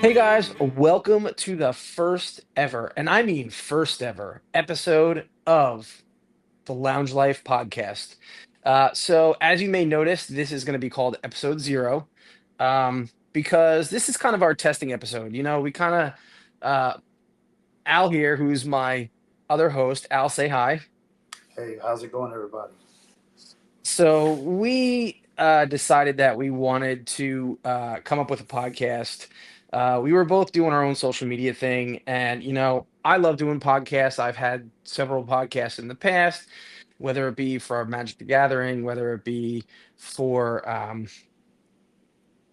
Hey guys, welcome to the first ever, and I mean first ever, episode of the Lounge Life podcast. So, as you may notice, this is going to be called episode zero, because this is kind of our testing episode. We kind of, Al here, who's my other host. Al, say hi. Hey, how's it going, everybody? So, we decided that we wanted to come up with a podcast. We were both doing our own social media thing, and I love doing podcasts. I've had several podcasts in the past, whether it be for Magic the Gathering, whether it be for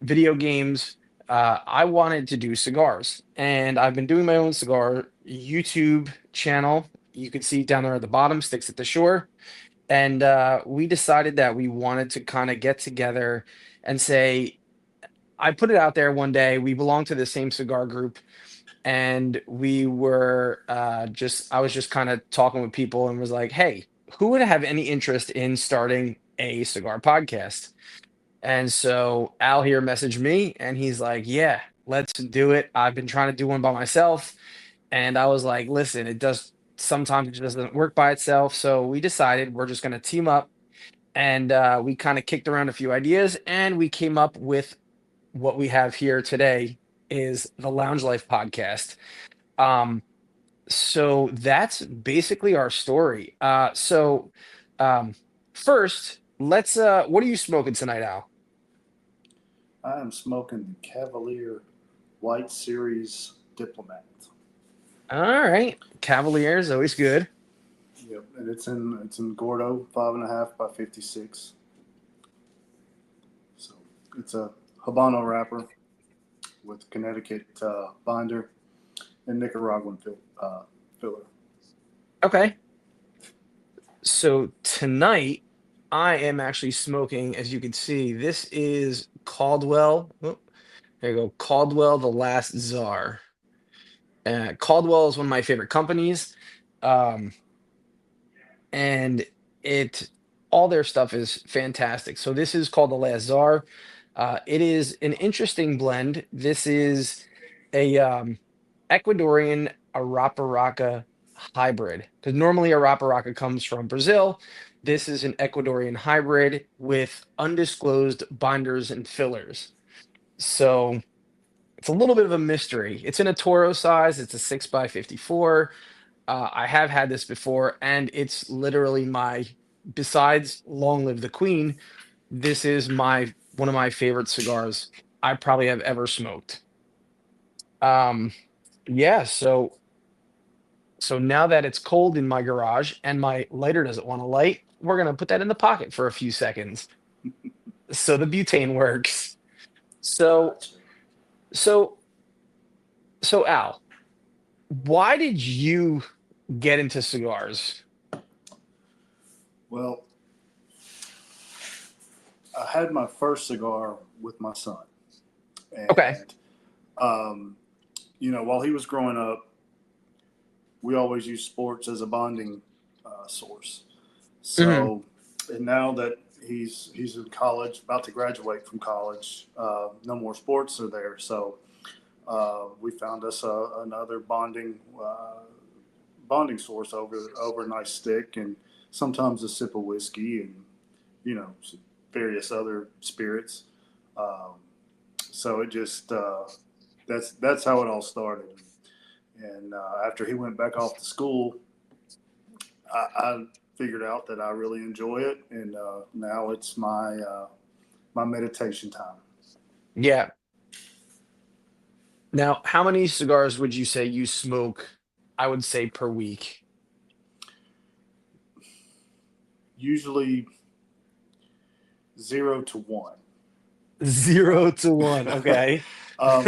video games. I wanted to do cigars, and I've been doing my own cigar YouTube channel. You can see down there at the bottom, Sticks at the Shore. And we decided that we wanted to kind of get together and say, I put it out there one day. We belong to the same cigar group, and we were I was just kind of talking with people and was like, hey, who would have any interest in starting a cigar podcast? And so Al here messaged me and he's like, yeah, let's do it. I've been trying to do one by myself. And I was like, listen, it does sometimes it just doesn't work by itself. So we decided we're just going to team up, and we kind of kicked around a few ideas and we came up with what we have here today is the Lounge Life podcast. Um, so that's basically our story. Um, First, let's what are you smoking tonight, Al? I am smoking the Cavalier White Series Diplomat. All right. Cavaliers, always good. Yep, and it's in Gordo 5.5 by 56. So it's a Habano wrapper with Connecticut binder and Nicaraguan filler. Okay. So tonight I am actually smoking, as you can see, this is Caldwell. Oh, there you go. Caldwell, the Last Czar. Caldwell is one of my favorite companies. Um, and it all their stuff is fantastic. So this is called the Last Czar. It is an interesting blend. This is a Ecuadorian Arapiraca hybrid, because normally Arapiraca comes from Brazil. This is an Ecuadorian hybrid with undisclosed binders and fillers. So it's a little bit of a mystery. It's in a Toro size. It's a 6 by 54. I have had this before, and it's literally besides Long Live the Queen, this is one of my favorite cigars I probably have ever smoked. Um, yeah, so now that it's cold in my garage and my lighter doesn't want to light, we're gonna put that in the pocket for a few seconds. So the butane works. So Gotcha. so so Al, why did you get into cigars? Well, I had my first cigar with my son, Okay. and um, while he was growing up, we always used sports as a bonding source. Mhm. So, and now that he's in college, about to graduate from college, no more sports are there. So, we found us another bonding source over a nice stick, and sometimes a sip of whiskey, and you know various other spirits. Um, so it just that's how it all started. And after he went back off to school, I figured out that I really enjoy it, and now it's my meditation time. Yeah. Now, how many cigars would you say you smoke, I would say, per week? Usually 0 to 1. 0 to 1. Okay. um,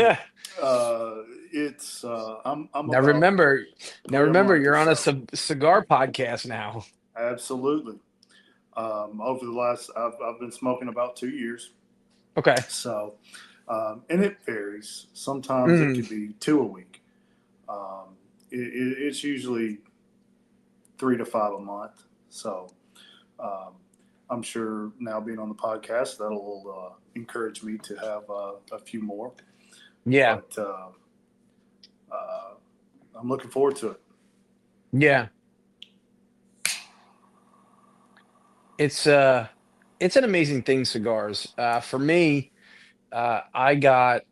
uh, it's I'm Now about remember, now three a remember, month or you're on a so. cigar podcast now. Absolutely. Over the last, I've been smoking about 2 years. Okay. So, and it varies. Sometimes it Mm, could be two a week. It's usually 3 to 5 a month. So, um, I'm sure now being on the podcast, that'll encourage me to have a few more. Yeah. but uh, I'm looking forward to it. Yeah. It's uh it's an amazing thing, cigars. For me, I got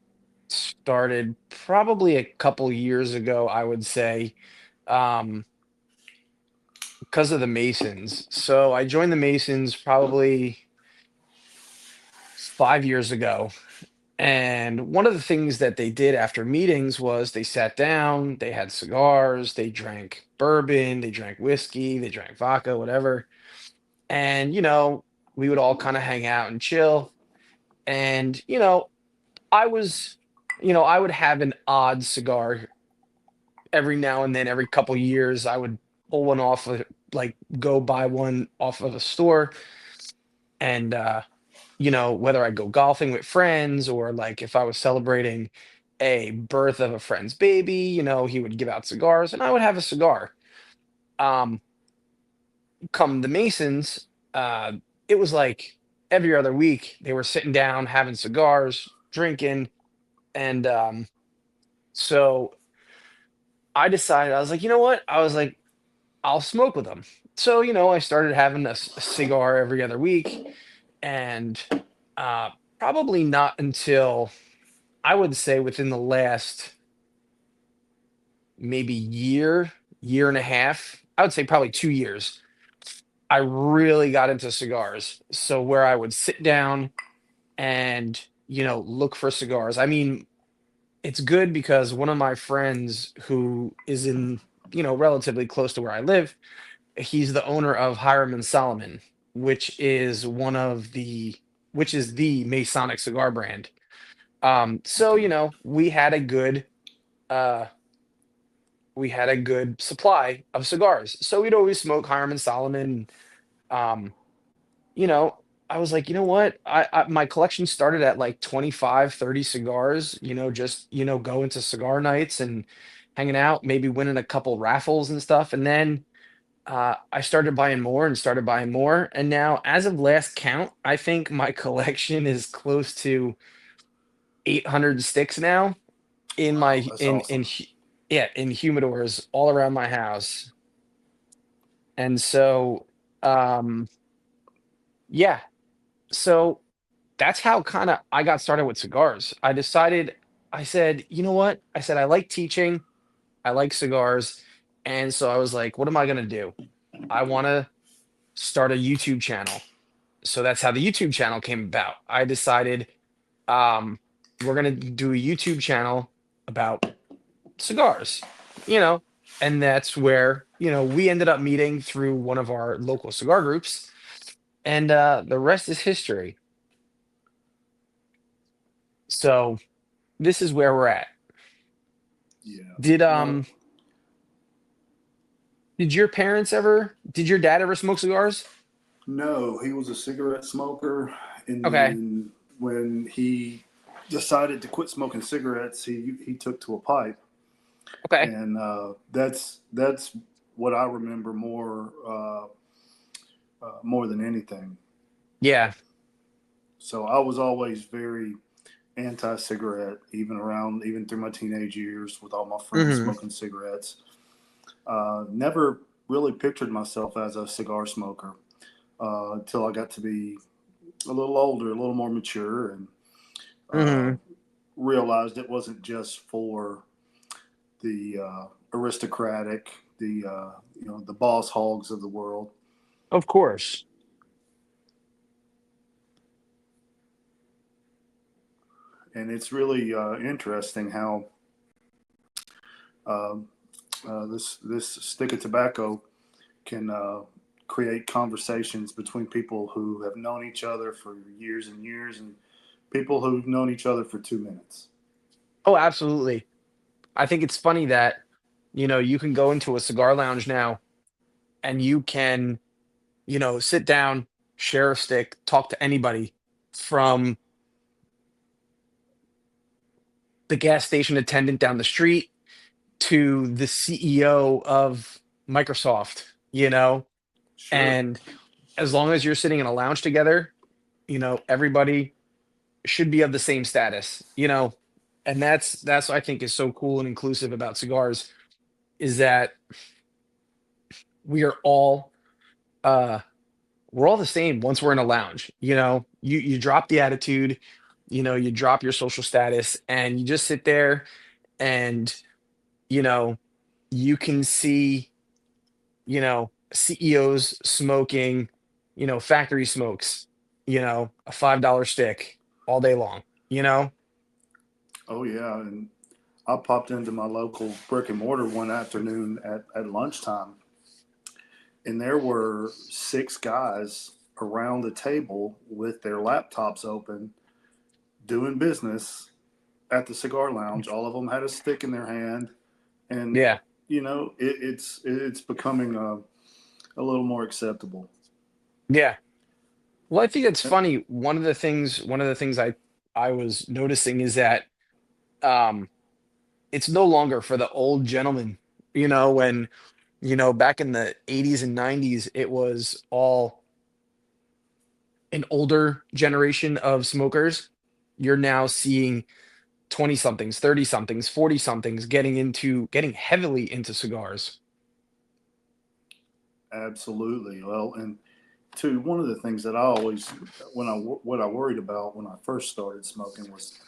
started probably a couple years ago, I would say, um, because of the Masons. So I joined the Masons probably 5 years ago. And one of the things that they did after meetings was they sat down, they had cigars, they drank bourbon, they drank whiskey, they drank vodka, whatever. And, we would all kind of hang out and chill. And, I was, I would have an odd cigar every now and then, every couple years. I would pull one off of, like, go buy one off of a store. And, whether I go golfing with friends or like if I was celebrating a birth of a friend's baby, he would give out cigars and I would have a cigar. Um, Come the Masons, it was like every other week they were sitting down having cigars, drinking, and so I decided I was like, you know what? I was like, I'll smoke with them. So I started having a cigar every other week, and uh, probably not until I would say within the last maybe year and a half, I would say probably 2 years, I really got into cigars. So where I would sit down and, look for cigars. I mean, it's good because one of my friends who is in, relatively close to where I live, he's the owner of Hiram and Solomon, which is which is the Masonic cigar brand. So, Okay. uh we had a good supply of cigars. So we'd always smoke Hiram and Solomon. Um, you know, I was like, you know what? My collection started at like 25, 30 cigars, just, going to cigar nights and hanging out, maybe winning a couple raffles and stuff. And then I started buying more and started buying more. And now, as of last count, I think my collection is close to 800 sticks now in Wow, my that's awesome. yeah, in humidors all around my house. And so, um, yeah, so that's how kind of I got started with cigars. I said, you know what? I said, I like teaching, I like cigars. And so I was like, what am I going to do? I want to start a YouTube channel. So that's how the YouTube channel came about. I decided, um, we're going to do a YouTube channel about cigars, you know, and that's where, we ended up meeting through one of our local cigar groups. And the rest is history. So this is where we're at. Yeah. Did Well, um did your dad ever smoke cigars? no, he was a cigarette smoker, and Okay. then when he decided to quit smoking cigarettes, he took to a pipe, Okay. and that's what I remember more than anything. Yeah. So I was always very anti-cigarette, even through my teenage years, with all my friends Hmm. smoking cigarettes. Never really pictured myself as a cigar smoker until I got to be a little older, a little more mature, and uh, Hmm. realized it wasn't just for the aristocratic, the boss hogs of the world. Of course. And it's really interesting how uh, this stick of tobacco can create conversations between people who have known each other for years and years, and people who've known each other for 2 minutes. Oh, absolutely. I think it's funny that, you can go into a cigar lounge now and you can, sit down, share a stick, talk to anybody from the gas station attendant down the street to the CEO of Microsoft, Sure. and as long as you're sitting in a lounge together, everybody should be of the same status. And that's what I think is so cool and inclusive about cigars is that we are all uh we're all the same once we're in a lounge. You drop the attitude, you drop your social status, and you just sit there, and you know you can see CEOs smoking factory smokes, a $5 stick all day long. you know Oh yeah, and I popped into my local brick and mortar one afternoon at lunchtime, and there were six guys around the table with their laptops open, doing business at the cigar lounge. All of them had a stick in their hand, and yeah, it's becoming a little more acceptable. yeah. Well, I think it's funny. One of the things I was noticing is that um it's no longer for the old gentleman. When back in the 80s and 90s, it was all an older generation of smokers. You're now seeing 20 somethings, 30 somethings, 40 somethings getting heavily into cigars. Absolutely. Well, and two, one of the things that I always, what I worried about when I first started smoking was,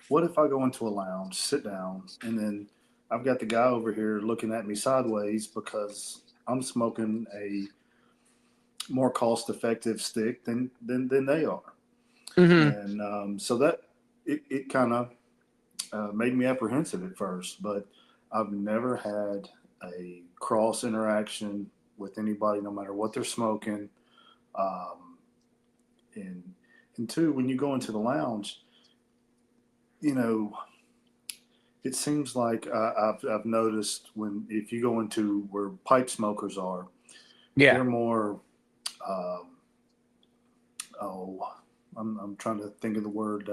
what if I go into a lounge, sit down, and then I've got the guy over here looking at me sideways because I'm smoking a more cost-effective stick than they are, Hmm. and so that it kind of made me apprehensive at first, but I've never had a cross interaction with anybody, no matter what they're smoking. Um, and and two, when you go into the lounge, you know, it seems like I've noticed when if you go into where pipe smokers are, Yeah, they're more um, oh, I'm trying to think of the word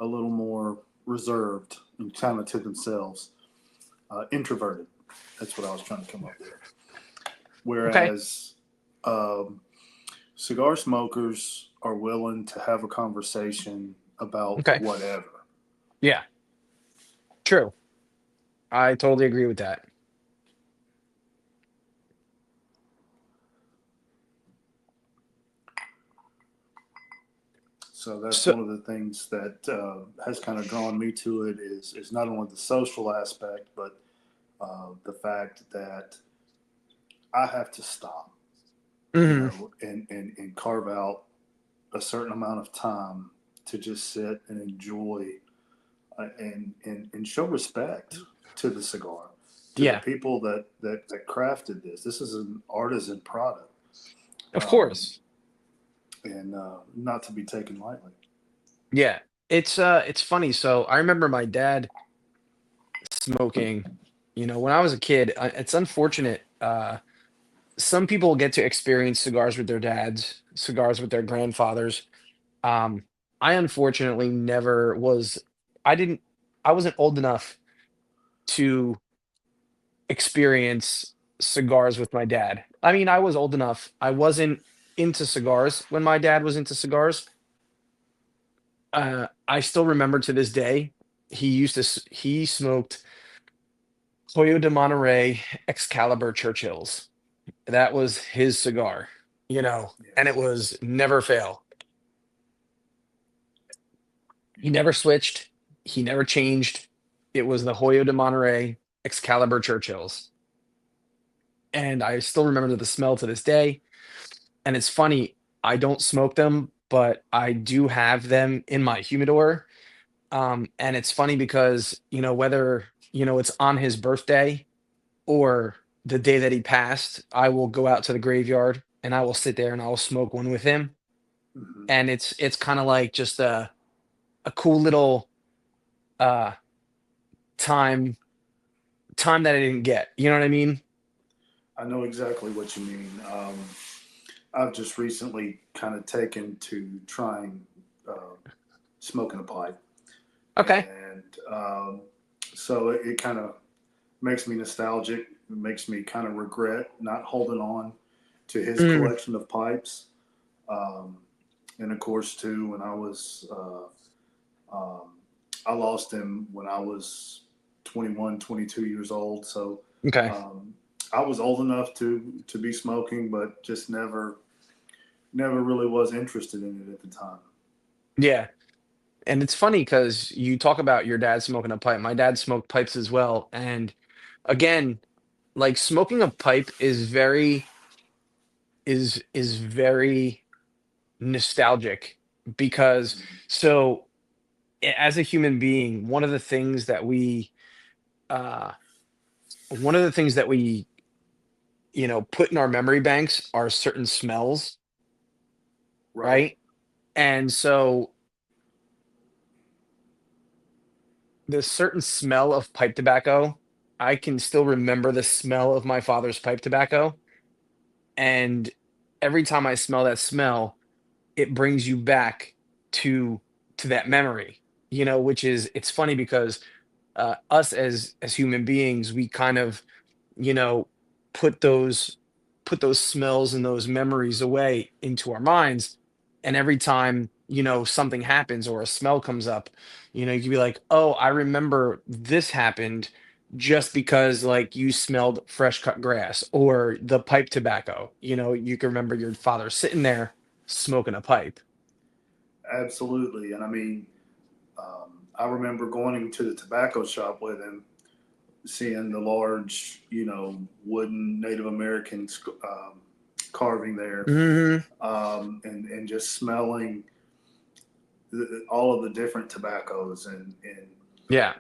a little more reserved and kind of to themselves, introverted. That's what I was trying to come up with. okay, Whereas um, cigar smokers are willing to have a conversation about okay, whatever. yeah, true. I totally agree with that. So that's So one of the things that has kind of drawn me to it is not only the social aspect, but the fact that I have to stop, mhm, and carve out a certain amount of time to just sit and enjoy and show respect to the cigar, to the yeah, people that crafted this. This is an artisan product, of um, course. and not to be taken lightly. Yeah, it's funny. So I remember my dad smoking. When I was a kid. It's unfortunate. Some people get to experience cigars with their dads, cigars with their grandfathers. Um, I unfortunately never was. I didn't. I wasn't old enough to experience cigars with my dad. I mean, I was old enough. I wasn't into cigars when my dad was into cigars. I still remember to this day. He smoked Hoyo de Monterey Excalibur Churchills. That was his cigar, and it Yes. was never fail. He never switched. He never changed. It was the Hoyo de Monterey Excalibur Churchills. And I still remember the smell to this day. And it's funny, I don't smoke them, but I do have them in my humidor. And it's funny because, whether, it's on his birthday or the day that he passed, I will go out to the graveyard and I will sit there and I will smoke one with him. Hmm. And it's kind of like just a cool little uh time time that I didn't get. You know what I mean? I know exactly what you mean. I've just recently kind of taken to trying uh, smoking a pipe, Okay. and so it kind of makes me nostalgic. It makes me kind of regret not holding on to his Mm, collection of pipes. Um, and of course, too, when I was I lost him when I was 21, 22 years old. So Okay. um, I was old enough to be smoking, but just never really was interested in it at the time. Yeah. And it's funny because you talk about your dad smoking a pipe. My dad smoked pipes as well. And again, like smoking a pipe is very nostalgic because so as a human being, uh one of the things that we put in our memory banks are certain smells, Right. right? And so the certain smell of pipe tobacco, I can still remember the smell of my father's pipe tobacco. And every time I smell that smell, it brings you back to that memory, which is it's funny because us as human beings, we kind of, you know, put those smells and those memories away into our minds. And every time, something happens or a smell comes up, you can be like, oh, I remember this happened just because like you smelled fresh cut grass or the pipe tobacco. You can remember your father sitting there smoking a pipe. Absolutely. And I mean, I remember going into the tobacco shop with him, seeing the large, wooden Native American carving there, Hmm. and just smelling all of the different tobaccos, Yeah.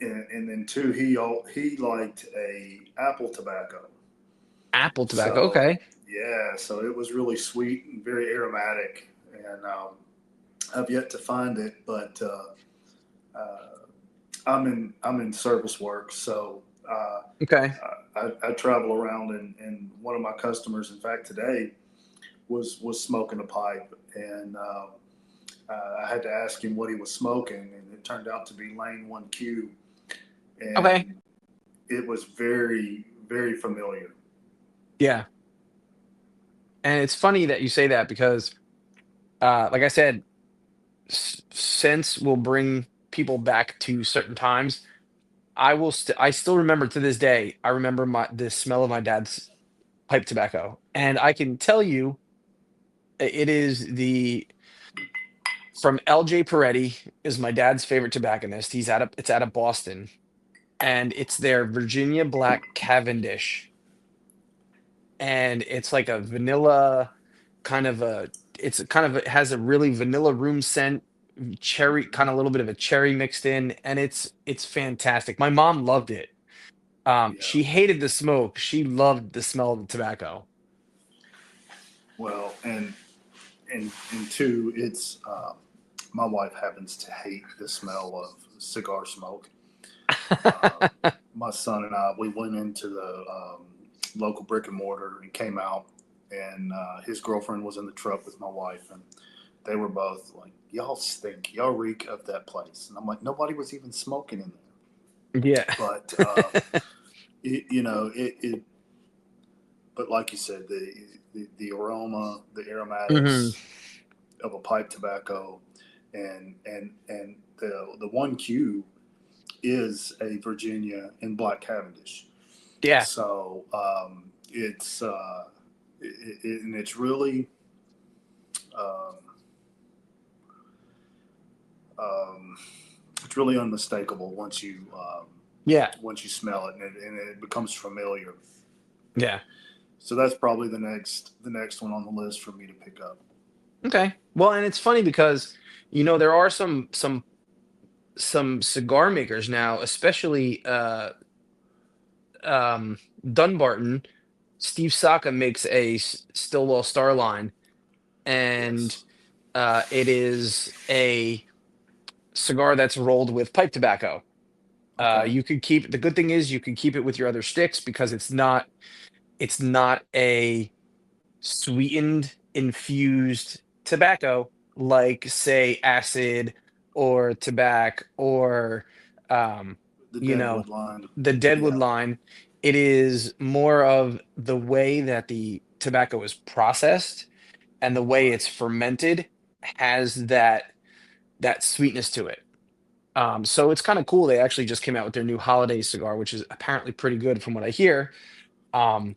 and then too, he liked a apple tobacco. Apple tobacco. So Okay. yeah, so it was really sweet and very aromatic, and I've yet to find it, but I'm in service work, so Okay. I travel around, and one of my customers, in fact, today was smoking a pipe, and I had to ask him what he was smoking, and it turned out to be Lane One Q, Okay. and it was very very familiar. Yeah. And it's funny that you say that because, like I said, sense will bring people back to certain times. I still remember to this day. I remember the smell of my dad's pipe tobacco, and I can tell you, it is the from L.J. Peretti is my dad's favorite tobacconist. It's out of Boston, and it's their Virginia Black Cavendish, and it's like a vanilla kind of a it's a kind of it has a really vanilla room scent, cherry, kind of a little bit of a cherry mixed in, and it's fantastic. My mom loved it. Yeah. She hated the smoke, she loved the smell of the tobacco. Well, and two, it's my wife happens to hate the smell of cigar smoke. Uh, my son and I, we went into the local brick and mortar and came out, and his girlfriend was in the truck with my wife, and they were both like, "Y'all stink. Y'all reek of that place." And I'm like, "Nobody was even smoking in there." Yeah. But it. But like you said, the aroma, the Hmm. aromatics of a pipe tobacco, and the one Q is a Virginia and Black Cavendish. Yeah. So and um, um, it's really unmistakable Yeah. once you smell it, and it becomes familiar. Yeah. So that's probably the next one on the list for me to pick up. Okay. Well, and it's funny because there are some cigar makers now, especially um Dunbarton. Steve Saka makes a Stillwell Starline, and Yes. it is a cigar that's rolled with pipe tobacco. Okay. You could keep the good thing is you can keep it with your other sticks because it's not a sweetened infused tobacco like say acid or tobacco or um, The you know Deadwood line. the deadwood Yeah. line. It is more of the way that the tobacco is processed and the way Right. it's fermented has that sweetness to it. So it's kind of cool. They actually just came out with their new holiday cigar, which is apparently pretty good from what I hear. Um,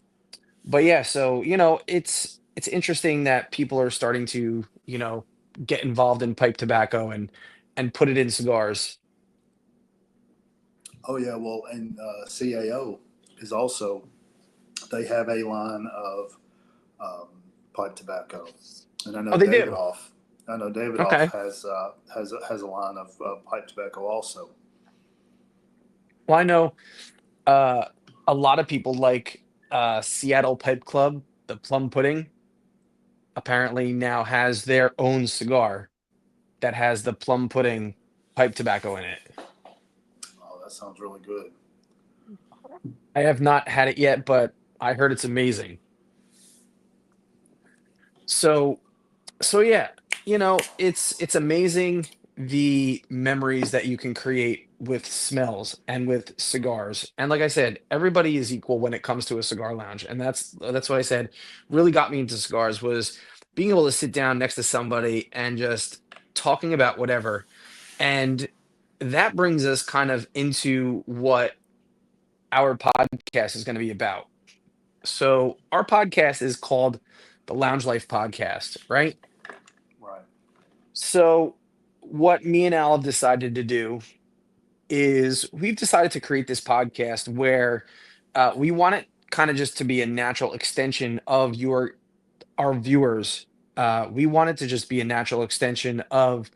but yeah, so it's interesting that people are starting to get involved in pipe tobacco and put it in cigars. Oh yeah, well, and CAO is also, they have a line of um, pipe tobacco, and Oh, they do. I know Davidoff Okay. has a line of pipe tobacco also. Well, I know uh, a lot of people like Seattle Pipe Club, the Plum Pudding, apparently now has their own cigar that has the plum pudding pipe tobacco in it. Oh, that sounds really good. I have not had it yet, but I heard it's amazing. So so yeah, it's amazing the memories that you can create with smells and with cigars. And like I said, everybody is equal when it comes to a cigar lounge. And that's what I said really got me into cigars was being able to sit down next to somebody and just talking about whatever. And that brings us kind of into what our podcast is going to be about. So, our podcast is called the Lounge Life Podcast, right? Right. So, what me and Al have decided to do is we've decided to create this podcast where we want it kind of just to be a natural extension of our viewers. We want it to just be a natural extension of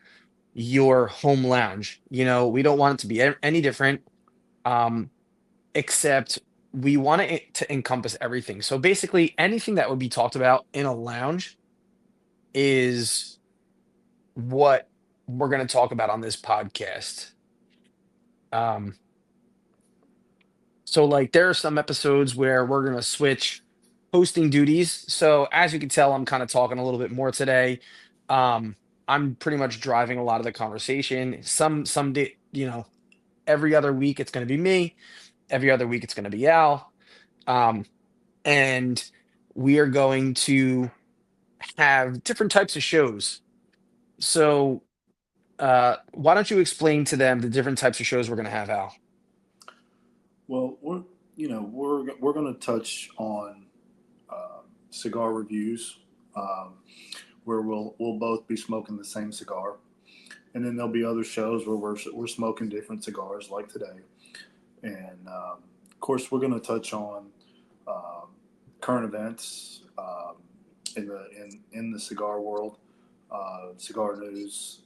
your home lounge. We don't want it to be any different. Um, except we want it to encompass everything. So basically, anything that would be talked about in a lounge is what we're going to talk about on this podcast. Um, so, like, there are some episodes where we're going to switch hosting duties. So, as you can tell, I'm kind of talking a little bit more today. Um, I'm pretty much driving a lot of the conversation. Some day, every other week it's going to be me. Every other week it's going to be Al. Um, and we are going to have different types of shows. So, why don't you explain to them the different types of shows we're going to have, Al? Well, we're going to touch on cigar reviews, um, where we'll both be smoking the same cigar, and then there'll be other shows where we're smoking different cigars, like today. And of course, we're going to touch on um, current events in the cigar world, cigar news.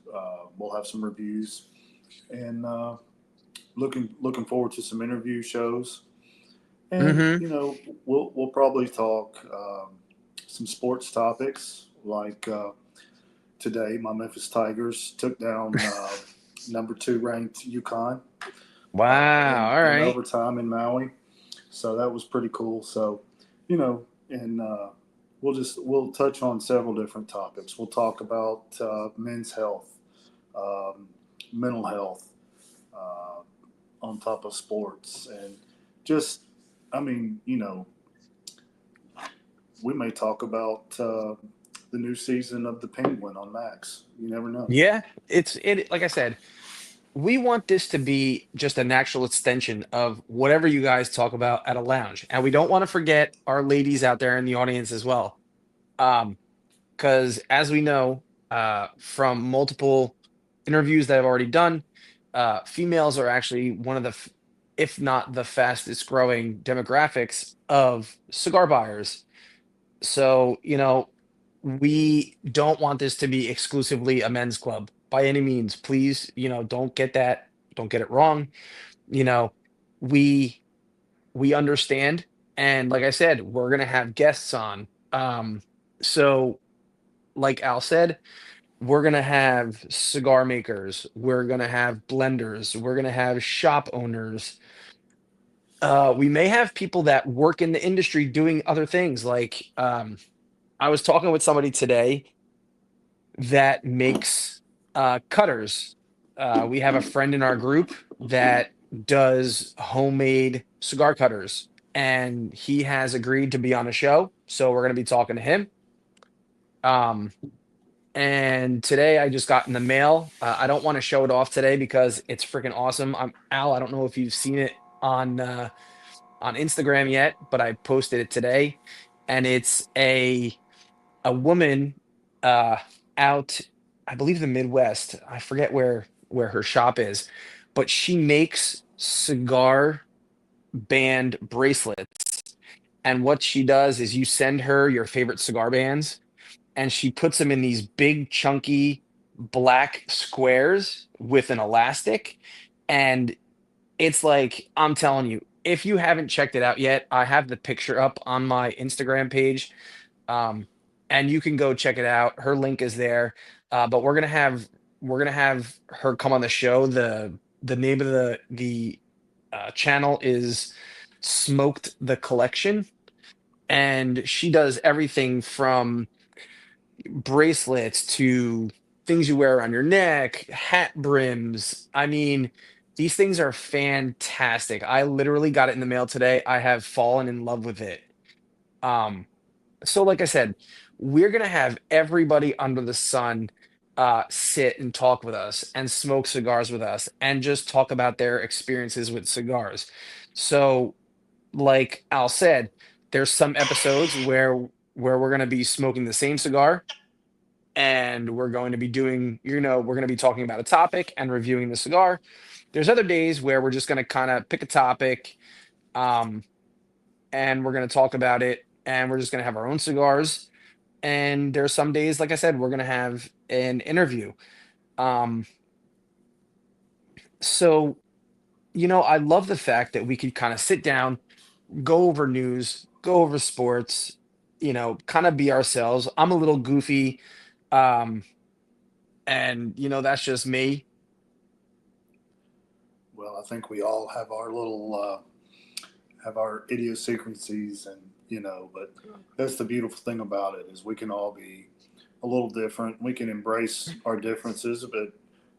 We'll have some reviews, and looking forward to some interview shows. And Hmm. we'll probably talk some sports topics like today. My Memphis Tigers took down number two ranked UConn Wow. All in right. overtime in Maui. So that was pretty cool. So, and we'll touch on several different topics. We'll talk about men's health, um, mental health, uh, on top of sports, and just, I mean, we may talk about the new season of The Penguin on Max. You never know. Yeah. Like I said, we want this to be just a natural extension of whatever you guys talk about at a lounge. And we don't want to forget our ladies out there in the audience as well. Um, because as we know from multiple interviews that I've already done, females are actually one of if not the fastest growing demographics of cigar buyers. So, we don't want this to be exclusively a men's club by any means. Please, don't get it wrong. You know, we we understand, and like I said, we're gonna have guests on. So like Al said, we're going to have cigar makers, we're going to have blenders, we're going to have shop owners. We may have people that work in the industry doing other things. Like I was talking with somebody today that makes cutters. We have a friend in our group that does homemade cigar cutters, and he has agreed to be on a show. So we're going to be talking to him. Um, And today I just got in the mail. I don't want to show it off today because it's freaking awesome. Al. I don't know if you've seen it on Instagram yet, but I posted it today, and it's a woman uh, out, I believe the Midwest. I forget where her shop is, but she makes cigar band bracelets. And what she does is you send her your favorite cigar bands and she puts them in these big chunky black squares with an elastic, and it's like, I'm telling you, if you haven't checked it out yet, I have the picture up on my Instagram page, um, and you can go check it out. Her link is there. But we're gonna have her come on the show. The name of the channel is Smoked the Collection, and she does everything from bracelets to things you wear around your neck, hat brims. I mean, these things are fantastic. I literally got it in the mail today. I have fallen in love with it. Um, so like I said, we're gonna have everybody under the sun sit and talk with us and smoke cigars with us and just talk about their experiences with cigars. So, like Al said, there's some episodes where we're gonna be smoking the same cigar and we're going to be doing, we're going to be talking about a topic and reviewing the cigar. There's other days where we're just going to kind of pick a topic, um, and we're going to talk about it and we're just going to have our own cigars. And there's some days, like I said, we're going to have an interview. Um, so, I love the fact that we could kind of sit down, go over news, go over sports, kind of be ourselves. I'm a little goofy. Um, and that's just me. Well, I think we all have our little have our idiosyncrasies, and but that's the beautiful thing about it is we can all be a little different. We can embrace our differences, but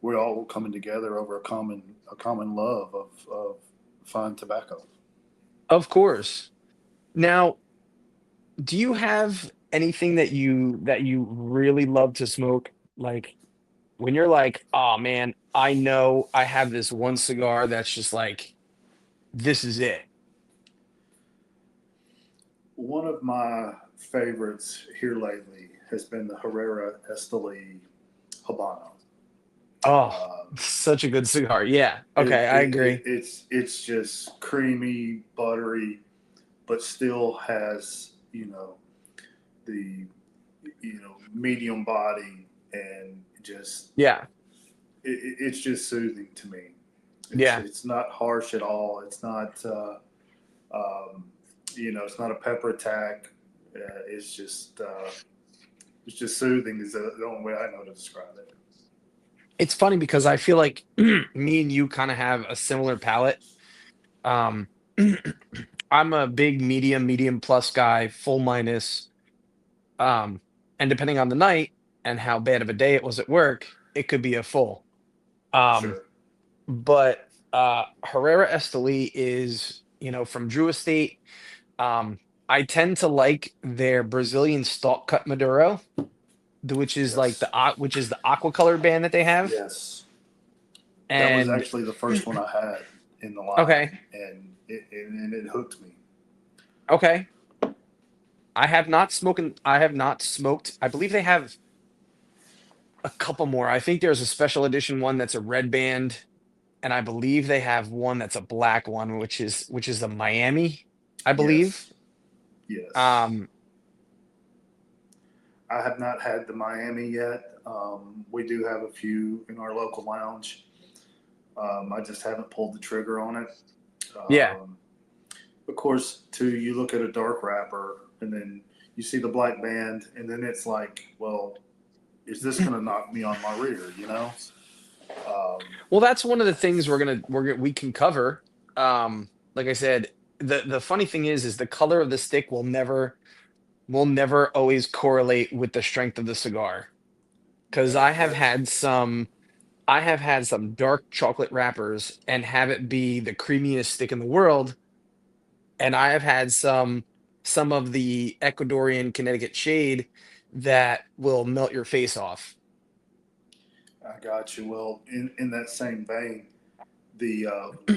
we're all coming together over a common love of fine tobacco. Of course. Now, do you have anything that you really love to smoke? Like when you're like, oh man, I know I have this one cigar that's just like, this is it. One of my favorites here lately has been the Herrera Esteli Habano. Oh, Um, such a good cigar. Yeah. it, Okay, I it, it agree. it's just creamy, buttery, but still has the medium body, and just Yeah. it's just soothing to me. It's Yeah. it's not harsh at all. It's not um, it's not a pepper attack. It's just soothing is the only way I know to describe it. It's funny because I feel like me and you kind of have a similar palate. Um I'm a big medium plus guy, full minus. Um, and depending on the night and how bad of a day it was at work, it could be a full. Um, Sure. but Herrera Esteli is, from Drew Estate. Um, I tend to like their Brazilian stalk cut Maduro, which is like Yes. which is the aqua colored band that they have. Yes. That was And actually the first one I had in the line, okay, and it hooked me. okay. I have not smoked. I believe they have a couple more. I think there's a special edition one that's a red band, and I believe they have one that's a black one, which is the Miami, I believe. Yes. Yes. Um, I have not had the Miami yet. We do have a few in our local lounge. I just haven't pulled the trigger on it. yeah, Um, of course, too, you look at a dark wrapper and then you see the black band, and then it's like, well, is this going to knock me on my rear? well, that's one of the things we can cover. Like I said, the funny thing is the color of the stick will never always correlate with the strength of the cigar. Because That's I have had some dark chocolate wrappers and have it be the creamiest stick in the world, and I have had some of the Ecuadorian Connecticut shade that will melt your face off. I got you. Well, in that same vein, the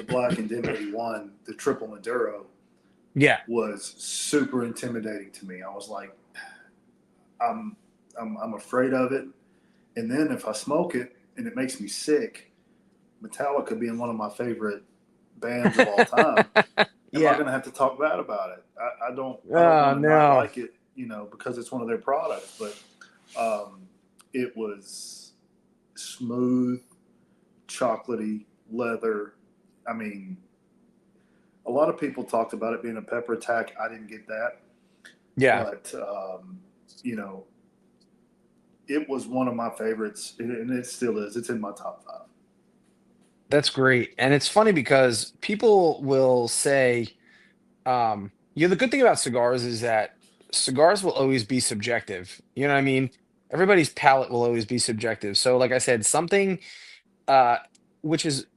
Black and Dim 81, the triple Maduro, Yeah. was super intimidating to me. I was like, I'm I'm afraid of it. And then if I smoke it and it makes me sick, Metallica being one of my favorite bands of all time, am I Yeah. going to have to talk bad about it? I don't Oh want to not no. like it, because it's one of their products. But it was smooth, chocolatey, leather. I mean, a lot of people talked about it being a pepper attack. I didn't get that, Yeah. but you know, it was one of my favorites, and it still is. It's in my top five. That's great. And it's funny because people will say, the good thing about cigars is that cigars will always be subjective. You know what I mean? Everybody's palate will always be subjective. So, like I said, something uh, which is,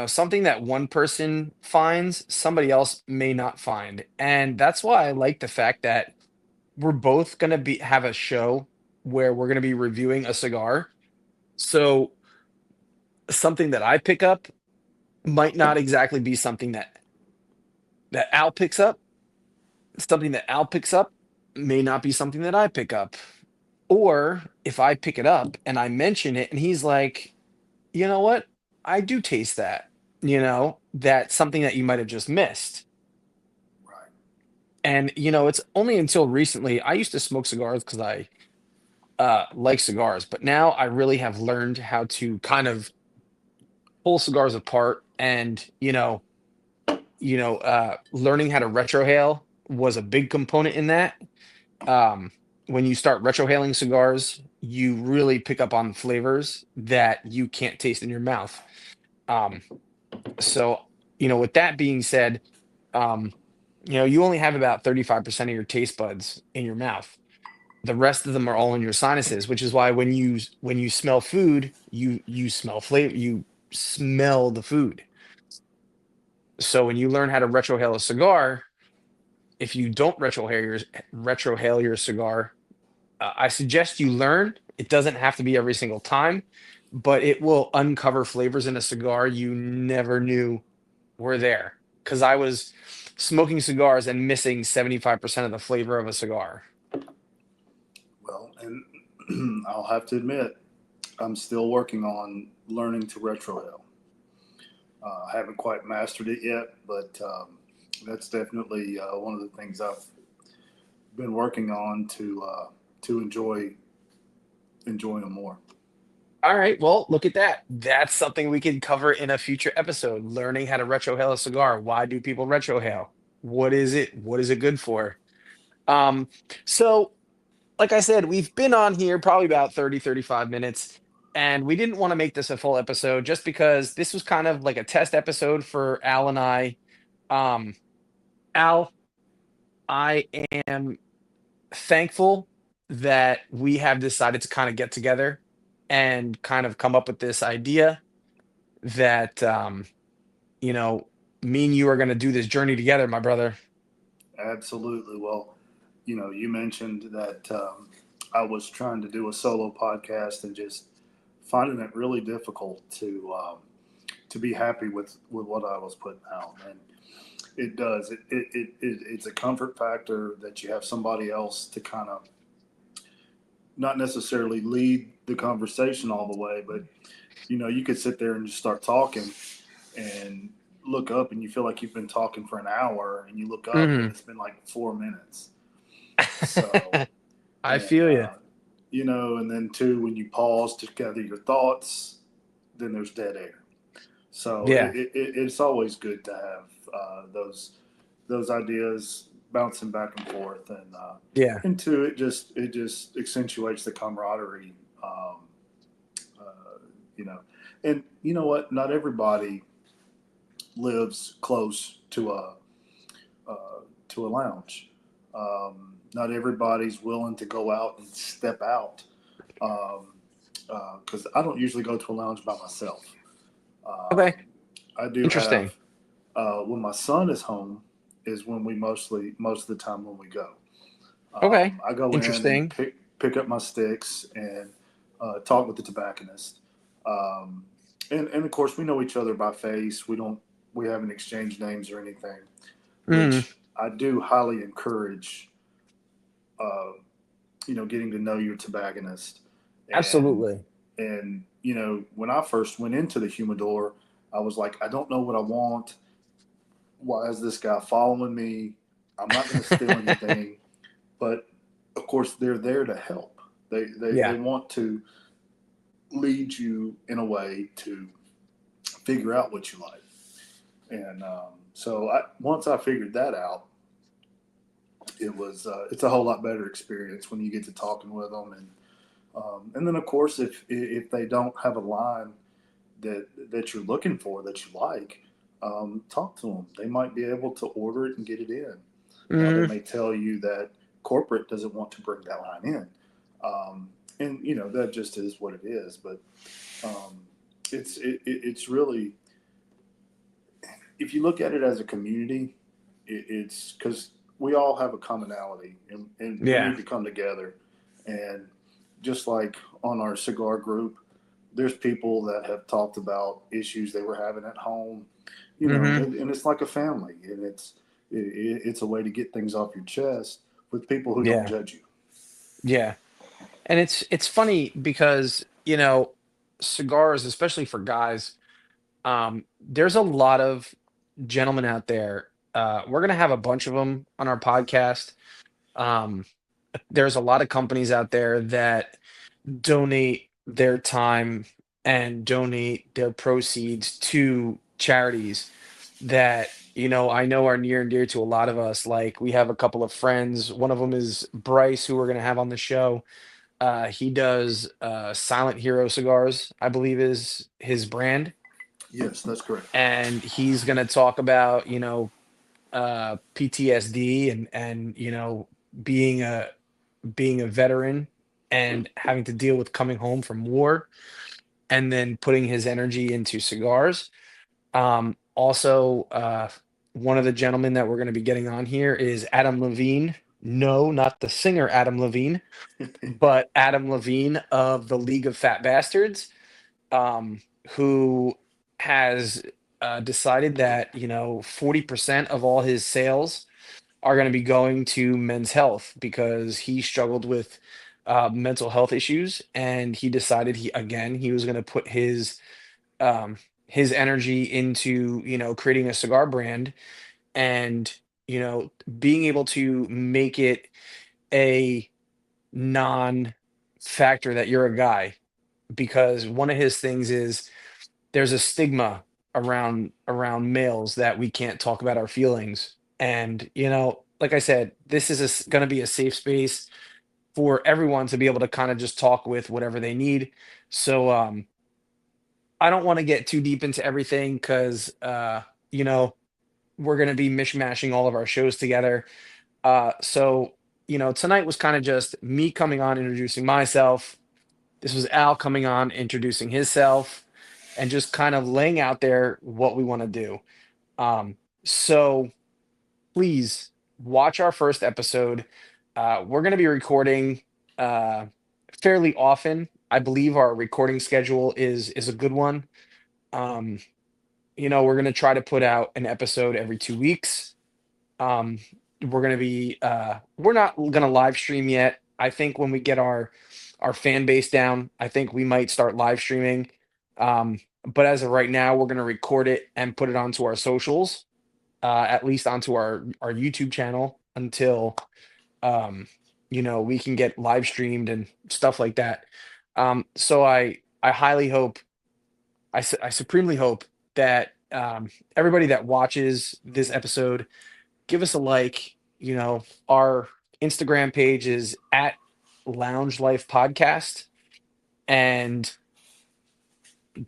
something that one person finds, somebody else may not find. And that's why I like the fact that we're both gonna be have a show where we're gonna be reviewing a cigar. So something that I pick up might not exactly be something that Al picks up. Something that Al picks up may not be something that I pick up. Or if I pick it up and I mention it and he's like, you know what? I do taste that. That's something that you might have just missed. Right. And it's only until recently I used to smoke cigars because I like cigars, but now I really have learned how to kind of pull cigars apart and learning how to retrohale was a big component in that. um, when you start retrohaling cigars, you really pick up on flavors that you can't taste in your mouth. Um, so, with that being said, um, you only have about 35% of your taste buds in your mouth. The rest of them are all in your sinuses, which is why when you smell food, you smell flavor, you smell the food. So when you learn how to retrohale a cigar, if you don't retrohale your cigar, I suggest you learn. It doesn't have to be every single time, but it will uncover flavors in a cigar you never knew were there. Because I was smoking cigars and missing 75% of the flavor of a cigar. Well, and I'll have to admit, I'm still working on learning to retrohale. I haven't quite mastered it yet, but that's definitely one of the things I've been working on to enjoy them more. All right, well, look at that. That's something we can cover in a future episode. Learning how to retrohale a cigar. Why do people retrohale? What is it? What is it good for? Um, so like I said, we've been on here probably about 30, 35 minutes, and we didn't want to make this a full episode just because this was kind of like a test episode for Al and I. Um, Al, I am thankful that we have decided to kind of get together and kind of come up with this idea that, you know, me and you are going to do this journey together, my brother. Absolutely. Well, you mentioned that I was trying to do a solo podcast and just finding it really difficult to be happy with what I was putting out. And it does. It's a comfort factor that you have somebody else to kind of not necessarily lead the conversation all the way, but you could sit there and just start talking and look up and you feel like you've been talking for an hour and you look up and Hmm. it's been like 4 minutes. So, I and, feel you. and then two, when you pause to gather your thoughts, then there's dead air. So Yeah. it's always good to have those ideas bouncing back and forth, Yeah. and two, it just accentuates the camaraderie, uh, you know. And you know what? Not everybody lives close to a lounge. Not everybody's willing to go out and step out because I don't usually go to a lounge by myself. Okay. Um, I do have Interesting. when my son is home is when we most of the time when we go. Okay. I go in and Interesting. pick up my sticks and talk with the tobacconist. Um, and of course, we know each other by face. We haven't exchanged names or anything, Mm, which I do highly encourage. Uh, getting to know your tobacconist, and absolutely. when I first went into the humidor, I was like, I don't know what I want. Why is this guy following me? I'm not going to steal anything, but of course, they're there to help. They Yeah. want to lead you in a way to figure out what you like. And once I figured that out, it's a whole lot better experience when you get to talking with them. And then of course, if they don't have a line that you're looking for that you like, talk to them. They might be able to order it and get it in. They Mm, may tell you that corporate doesn't want to bring that line in, and that just is what it is. But um, it's really, if you look at it as a community, it's because we all have a commonality, and we yeah. need to come together. And just like on our cigar group, there's people that have talked about issues they were having at home, Hmm. and it's like a family, and it's a way to get things off your chest with people who don't Yeah. judge you. Yeah. And it's funny because, cigars, especially for guys, there's a lot of gentlemen out there. We're gonna have a bunch of them on our podcast. Um, there's a lot of companies out there that donate their time and donate their proceeds to charities that I know are near and dear to a lot of us. Like we have a couple of friends. One of them is Bryce, who we're going to have on the show. He does Silent Hero cigars, I believe is his brand, Yes, that's correct. and he's going to talk about PTSD and being a being a veteran and having to deal with coming home from war and then putting his energy into cigars. Also, one of the gentlemen that we're going to be getting on here is Adam Levine. No, not the singer Adam Levine, but Adam Levine of the League of Fat Bastards, who has decided that 40% of all his sales are going to be going to men's health because he struggled with mental health issues, and he decided he was going to put um, his energy into creating a cigar brand and being able to make it a non-factor that you're a guy, because one of his things is there's a stigma around males that we can't talk about our feelings. And like I said, this is going to be a safe space for everyone to be able to kind of just talk with whatever they need. So I don't want to get too deep into everything because you know we're going to be mishmashing all of our shows together. So tonight was kind of just me coming on introducing myself. This was Al coming on introducing himself and just kind of laying out there what we want to do. So please watch our first episode. We're going to be recording uh, fairly often. I believe our recording schedule is a good one. Um, we're going to try to put out an episode every 2 weeks. Um, we're not going to live stream yet. I think when we get our fan base down, I think we might start live streaming. But as of right now, we're going to record it and put it onto our socials, at least onto our YouTube channel until um, we can get live streamed and stuff like that. So I highly hope, I supremely hope that everybody that watches this episode give us a like. Our Instagram page is at Lounge Life Podcast, and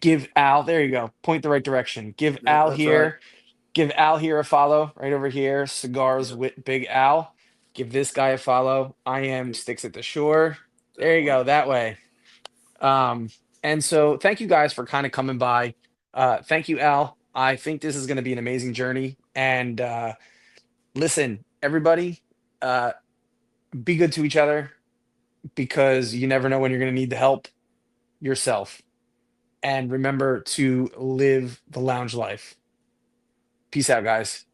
give Al, there you go, point the right direction. That's right. Give Al here a follow right over here. Cigars Yep. with Big Al. Give this guy a follow. I am Sticks at the Shore. That There you way. go, that way. Um, and so thank you guys for kind of coming by. Thank you, Al. I think this is going to be an amazing journey. And listen, everybody, uh, be good to each other. because you never know when you're going to need the help yourself. And remember to live the lounge life. Peace out, guys.